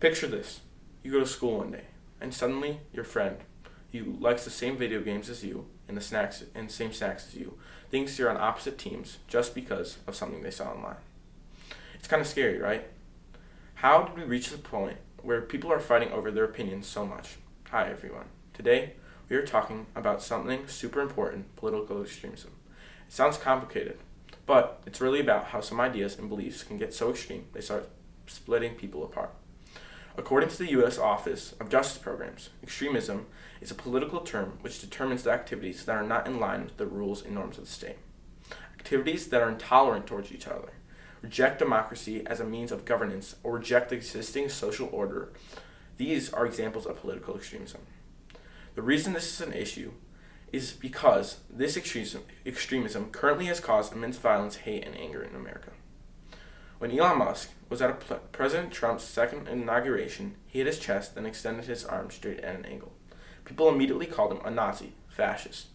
Picture this. You go to school one day, and suddenly your friend, who likes the same video games as you and same snacks as you, thinks you're on opposite teams just because of something they saw online. It's kind of scary, right? How did we reach the point where people are fighting over their opinions so much? Hi everyone. Today, we are talking about something super important, political extremism. It sounds complicated, but it's really about how some ideas and beliefs can get so extreme they start splitting people apart. According to the U.S. Office of Justice Programs, extremism is a political term which determines the activities that are not in line with the rules and norms of the state. Activities that are intolerant towards each other, reject democracy as a means of governance, or reject the existing social order. These are examples of political extremism. The reason this is an issue is because this extremism currently has caused immense violence, hate, and anger in America. When Elon Musk was at President Trump's second inauguration, he hit his chest and extended his arm straight at an angle. People immediately called him a Nazi, fascist.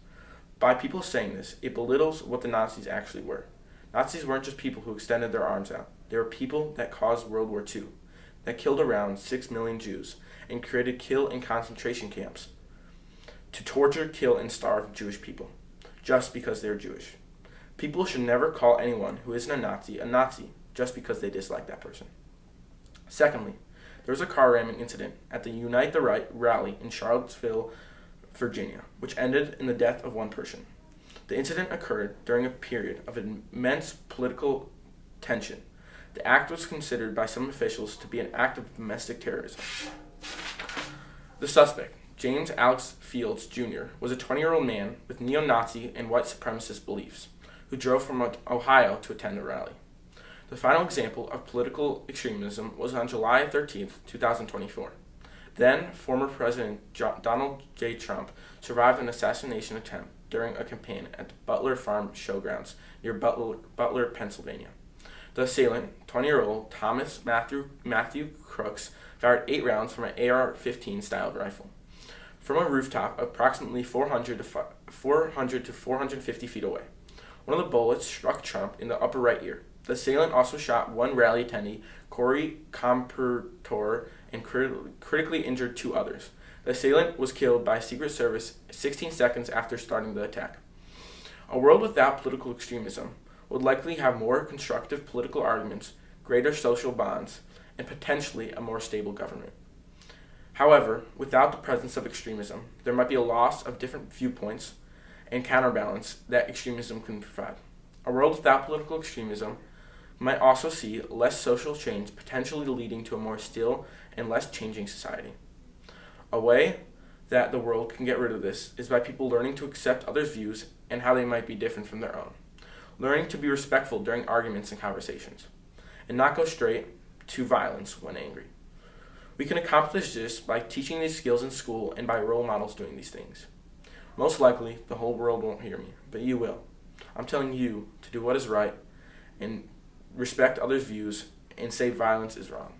By people saying this, it belittles what the Nazis actually were. Nazis weren't just people who extended their arms out. They were people that caused World War II, that killed around 6 million Jews, and created kill and concentration camps to torture, kill, and starve Jewish people, just because they're Jewish. People should never call anyone who isn't a Nazi just because they dislike that person. Secondly, there was a car ramming incident at the Unite the Right rally in Charlottesville, Virginia, which ended in the death of one person. The incident occurred during a period of immense political tension. The act was considered by some officials to be an act of domestic terrorism. The suspect, James Alex Fields Jr., was a 20-year-old man with neo-Nazi and white supremacist beliefs who drove from Ohio to attend the rally. The final example of political extremism was on July 13, 2024. Then, former President Donald J. Trump survived an assassination attempt during a campaign at the Butler Farm Showgrounds near Butler, Pennsylvania. The assailant, 20-year-old Thomas Matthew Crooks, fired 8 rounds from an AR-15 styled rifle from a rooftop approximately 400 to 450 feet away. One of the bullets struck Trump in the upper right ear. The assailant also shot one rally attendee, Corey Compertor, and critically injured 2 others. The assailant was killed by Secret Service 16 seconds after starting the attack. A world without political extremism would likely have more constructive political arguments, greater social bonds, and potentially a more stable government. However, without the presence of extremism, there might be a loss of different viewpoints and counterbalance that extremism can provide. A world without political extremism might also see less social change, potentially leading to a more still and less changing society. A way that the world can get rid of this is by people learning to accept others' views and how they might be different from their own. Learning to be respectful during arguments and conversations, and not go straight to violence when angry. We can accomplish this by teaching these skills in school and by role models doing these things. Most likely, the whole world won't hear me, but you will. I'm telling you to do what is right and respect others' views and say violence is wrong.